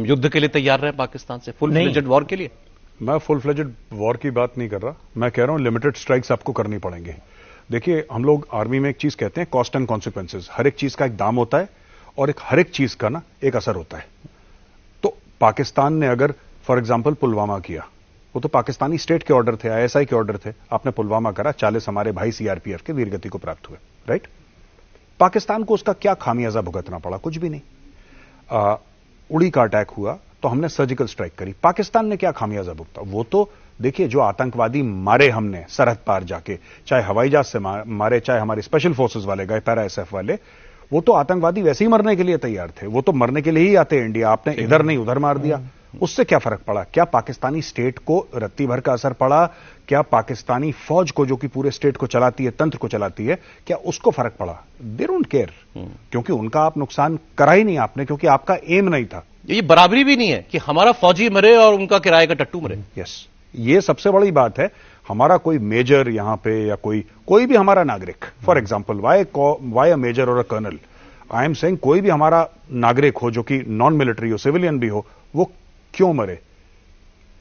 हम युद्ध के लिए तैयार रहे पाकिस्तान से, फुल फ्लेजेड वॉर के लिए? मैं फुल फ्लेजेड वॉर की बात नहीं कर रहा, मैं कह रहा हूं लिमिटेड स्ट्राइक्स आपको करनी पड़ेंगे। देखिए, हम लोग आर्मी में एक चीज कहते हैं कॉस्ट एंड कॉन्सिक्वेंसेज। हर एक चीज का एक दाम होता है और हर एक चीज का ना एक असर होता है। तो पाकिस्तान ने अगर फॉर एग्जाम्पल पुलवामा किया, वो तो पाकिस्तानी स्टेट के ऑर्डर थे, आईएसआई के ऑर्डर थे, आपने पुलवामा करा, 40 हमारे भाई सीआरपीएफ के वीरगति को प्राप्त हुए, राइट? पाकिस्तान को उसका क्या खामियाजा भुगतना पड़ा? कुछ भी नहीं। उड़ी का अटैक हुआ तो हमने सर्जिकल स्ट्राइक करी, पाकिस्तान ने क्या खामियाजा भुगता? वो तो देखिए, जो आतंकवादी मारे हमने सरहद पार जाके, चाहे हवाई जहाज से मारे, चाहे हमारे स्पेशल फोर्सेस वाले गए, पैरा एसएफ वाले, वो तो आतंकवादी वैसे ही मरने के लिए तैयार थे, वो तो मरने के लिए ही आते इंडिया। आपने इधर नहीं उधर मार दिया, उससे क्या फर्क पड़ा? क्या पाकिस्तानी स्टेट को रत्ती भर का असर पड़ा? क्या पाकिस्तानी फौज को, जो कि पूरे स्टेट को चलाती है, तंत्र को चलाती है, क्या उसको फर्क पड़ा? दे डोंट केयर, क्योंकि उनका आप नुकसान करा ही नहीं आपने, क्योंकि आपका एम नहीं था। ये बराबरी भी नहीं है कि हमारा फौजी मरे और उनका किराए का टट्टू मरे। यस, ये सबसे बड़ी बात है। हमारा कोई मेजर यहां पे या कोई भी हमारा नागरिक, for example why a major और a colonel, I am saying कोई भी हमारा नागरिक हो जो कि नॉन मिलिट्री हो, सिविलियन भी हो, वो क्यों मरे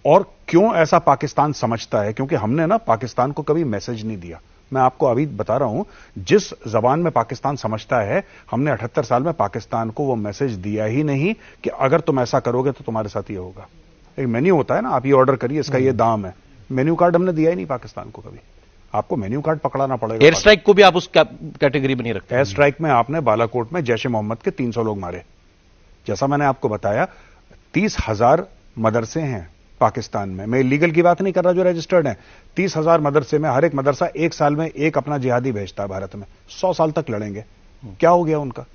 और क्यों ऐसा पाकिस्तान समझता है? क्योंकि हमने ना पाकिस्तान को कभी मैसेज नहीं दिया। मैं आपको अभी बता रहा हूं, जिस जबान में पाकिस्तान समझता है, हमने 78 साल में पाकिस्तान को वो मैसेज दिया ही नहीं कि अगर तुम ऐसा करोगे तो तुम्हारे साथ ये होगा। एक मेन्यू होता है ना, आप ये ऑर्डर करिए, इसका ये दाम है। मेन्यू कार्ड हमने दिया ही नहीं पाकिस्तान को कभी। आपको मेन्यू कार्ड पकड़ाना पड़ेगा। एयर स्ट्राइक को भी आप उस कैटेगरी में नहीं रखते? एयर स्ट्राइक में आपने बालाकोट में जैश ए मोहम्मद के 300 लोग मारे। जैसा मैंने आपको बताया, 30,000 मदरसे हैं पाकिस्तान में। मैं इलीगल की बात नहीं कर रहा, जो रजिस्टर्ड हैं। 30,000 मदरसे में हर एक मदरसा एक साल में एक अपना जिहादी भेजता है भारत में। 100 साल तक लड़ेंगे, क्या हो गया उनका?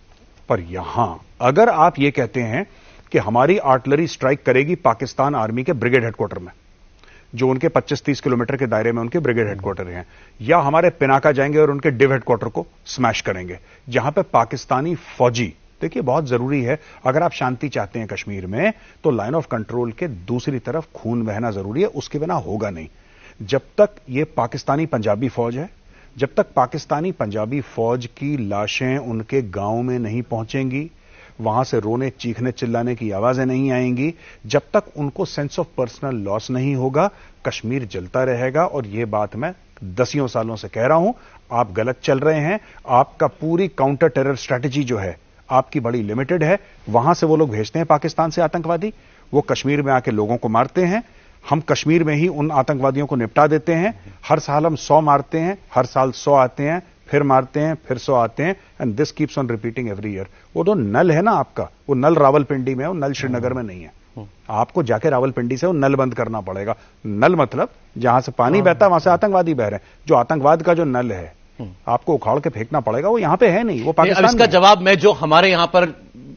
पर यहां अगर आप ये कहते हैं कि हमारी आर्टिलरी स्ट्राइक करेगी पाकिस्तान आर्मी के ब्रिगेड हेडक्वार्टर में, जो उनके 25-30 किलोमीटर के दायरे में उनके ब्रिगेड हेडक्वार्टर हैं, या हमारे पिनाका जाएंगे और उनके डिव हेडक्वार्टर को स्मैश करेंगे, जहां पे पाकिस्तानी फौजी, देखिए बहुत जरूरी है, अगर आप शांति चाहते हैं कश्मीर में, तो लाइन ऑफ कंट्रोल के दूसरी तरफ खून बहना जरूरी है, उसके बिना होगा नहीं। जब तक ये पाकिस्तानी पंजाबी फौज है, जब तक पाकिस्तानी पंजाबी फौज की लाशें उनके गांव में नहीं पहुंचेंगी, वहां से रोने चीखने चिल्लाने की आवाजें नहीं आएंगी, जब तक उनको सेंस ऑफ पर्सनल लॉस नहीं होगा, कश्मीर जलता रहेगा। और यह बात मैं 10 सालों से कह रहा हूं, आप गलत चल रहे हैं। आपका पूरी काउंटर टेरर स्ट्रैटेजी जो है आपकी बड़ी लिमिटेड है। वहां से वो लोग भेजते हैं पाकिस्तान से आतंकवादी, वो कश्मीर में आके लोगों को मारते हैं, हम कश्मीर में ही उन आतंकवादियों को निपटा देते हैं। हर साल हम 100 मारते हैं, हर साल 100 आते हैं, फिर मारते हैं, फिर 100 आते हैं, and this keeps on repeating every year. वो तो नल है ना आपका, वो नल रावलपिंडी में है, वो नल श्रीनगर में नहीं है। आपको जाके रावलपिंडी से वो नल बंद करना पड़ेगा। नल मतलब जहां से पानी बहता है वहां से आतंकवादी बह रहे हैं। जो आतंकवाद का जो नल है आपको उखाड़ के फेंकना पड़ेगा, वो यहां पे है नहीं, वो पाकिस्तान में। इसका जवाब मैं, जो हमारे यहां पर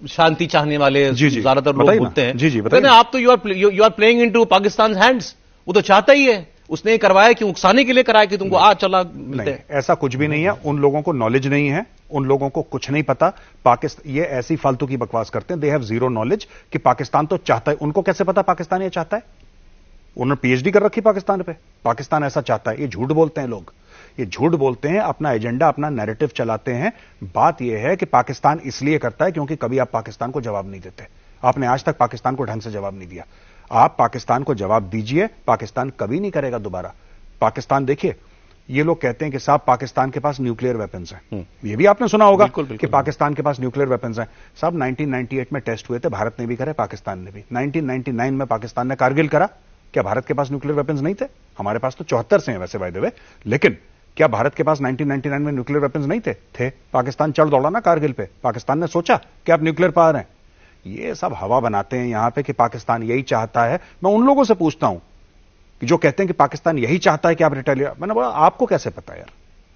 शांति चाहने वाले ज्यादातर लोग बोलते हैं, जी बताइए, आप तो you are playing into Pakistan hands. वो तो चाहता ही है, उसने करवाया कि उकसाने के लिए कराया कि तुमको आ चला मिलते हैं। ऐसा कुछ भी नहीं है। उन लोगों को नॉलेज नहीं है, उन लोगों को कुछ नहीं पता। पाकिस्तान ये ऐसी फालतू की बकवास करते हैं, दे हैव जीरो नॉलेज कि पाकिस्तान तो चाहता है। उनको कैसे पता पाकिस्तान ये चाहता है? उन्होंने पीएचडी कर रखी पाकिस्तान पे, पाकिस्तान ऐसा चाहता है। ये झूठ बोलते हैं लोग, ये झूठ बोलते हैं, अपना एजेंडा अपना नैरेटिव चलाते हैं। बात यह है कि पाकिस्तान इसलिए करता है क्योंकि कभी आप पाकिस्तान को जवाब नहीं देते। आपने आज तक पाकिस्तान को ढंग से जवाब नहीं दिया। आप पाकिस्तान को जवाब दीजिए, पाकिस्तान कभी नहीं करेगा दोबारा। पाकिस्तान देखिए, ये लोग कहते हैं कि साहब पाकिस्तान के पास न्यूक्लियर वेपन्स हैं। ये भी आपने सुना होगा कि पाकिस्तान के पास न्यूक्लियर वेपन्स हैं। साहब 1998 में टेस्ट हुए थे, भारत ने भी करे, पाकिस्तान ने भी। 1999 में पाकिस्तान ने कारगिल करा, क्या भारत के पास न्यूक्लियर वेपन्स नहीं थे? हमारे पास तो 74 से हैं वैसे बाय द वे, लेकिन क्या भारत के पास 1999 में न्यूक्लियर वेपन्स नहीं थे? पाकिस्तान चढ़ दौड़ा ना कारगिल पे, पाकिस्तान ने सोचा कि आप न्यूक्लियर पावर हैं। ये सब हवा बनाते हैं यहां पे कि पाकिस्तान यही चाहता है। मैं उन लोगों से पूछता हूं कि जो कहते हैं कि पाकिस्तान यही चाहता है कि आप रिटेलिएट, मैंने बोला आपको कैसे पता यार?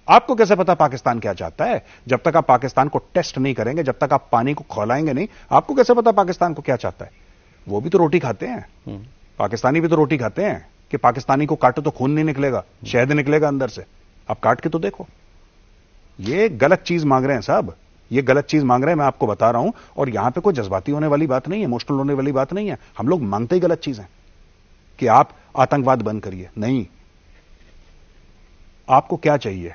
आपको कैसे पता पाकिस्तान क्या चाहता है? जब तक आप पाकिस्तान को टेस्ट नहीं करेंगे, जब तक आप पानी को खौलाएंगे नहीं, आपको कैसे पता पाकिस्तान को क्या चाहता है? वो भी तो रोटी खाते हैं, पाकिस्तानी भी तो रोटी खाते हैं। कि पाकिस्तानी को काटो तो खून नहीं निकलेगा, शहद निकलेगा अंदर से। आप काट के तो देखो। ये गलत चीज मांग रहे हैं साहब, ये गलत चीज मांग रहे हैं, मैं आपको बता रहा हूं। और यहां पे कोई जज्बाती होने वाली बात नहीं है, इमोशनल होने वाली बात नहीं है। हम लोग मांगते ही गलत चीज है कि आप आतंकवाद बंद करिए। नहीं, आपको क्या चाहिए?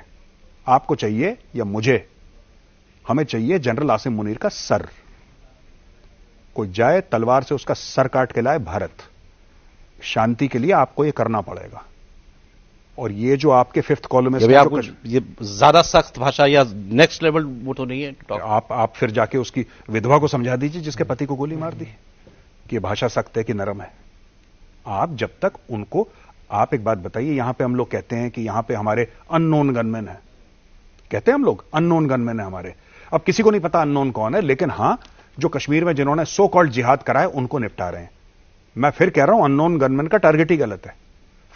आपको चाहिए या मुझे? हमें चाहिए जनरल आसिम मुनीर का सर। को जाए, तलवार से उसका सर काट के लाए भारत। शांति के लिए आपको यह करना पड़ेगा। और ये जो आपके फिफ्थ कॉलम में ये ज्यादा सख्त भाषा या नेक्स्ट लेवल वो तो नहीं है। आप फिर जाके उसकी विधवा को समझा दीजिए जिसके पति को गोली मार दी कि ये भाषा सख्त है कि नरम है। आप जब तक उनको, आप एक बात बताइए, यहां पे हम लोग कहते हैं कि यहां पे हमारे अननोन गनमैन है, कहते हैं हम लोग अननोन गनमैन है हमारे। अब किसी को नहीं पता अननोन कौन है, लेकिन हां जो कश्मीर में जिन्होंने सो कॉल्ड जिहाद करा है उनको निपटा रहे हैं। मैं फिर कह रहा हूं अननोन गनमैन का टारगेट ही गलत है।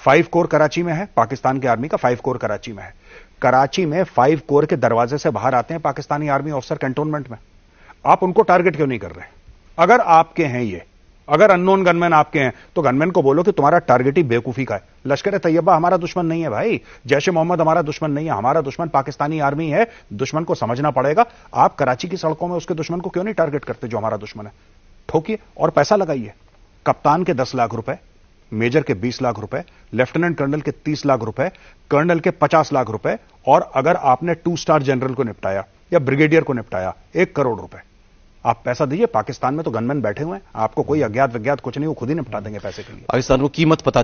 5 कोर कराची में है, पाकिस्तान की आर्मी का 5 कोर कराची में है। कराची में 5 कोर के दरवाजे से बाहर आते हैं पाकिस्तानी आर्मी ऑफिसर कैंटोनमेंट में। आप उनको टारगेट क्यों नहीं कर रहे? अगर आपके हैं ये, अगर अननोन गनमैन आपके हैं तो गनमैन को बोलो कि तुम्हारा टारगेट ही बेवकूफी का है। लश्कर तैयबा हमारा दुश्मन नहीं है भाई, जैश ए मोहम्मद हमारा दुश्मन नहीं है, हमारा दुश्मन पाकिस्तानी आर्मी है। दुश्मन को समझना पड़ेगा। आप कराची की सड़कों में उसके दुश्मन को क्यों नहीं टारगेट करते जो हमारा दुश्मन है? ठोकिए और पैसा लगाइए। कप्तान के 10 लाख रुपए, मेजर के 20 लाख रुपए, लेफ्टिनेंट कर्नल के 30 लाख रुपए, कर्नल के 50 लाख रुपए, और अगर आपने 2 स्टार जनरल को निपटाया या ब्रिगेडियर को निपटाया 1 करोड़ रुपए। आप पैसा दीजिए। पाकिस्तान में तो गनमैन बैठे हुए हैं, आपको कोई अज्ञात विज्ञात कुछ नहीं, वो खुद ही निपटा देंगे पैसे के लिए। पाकिस्तान को कीमत पता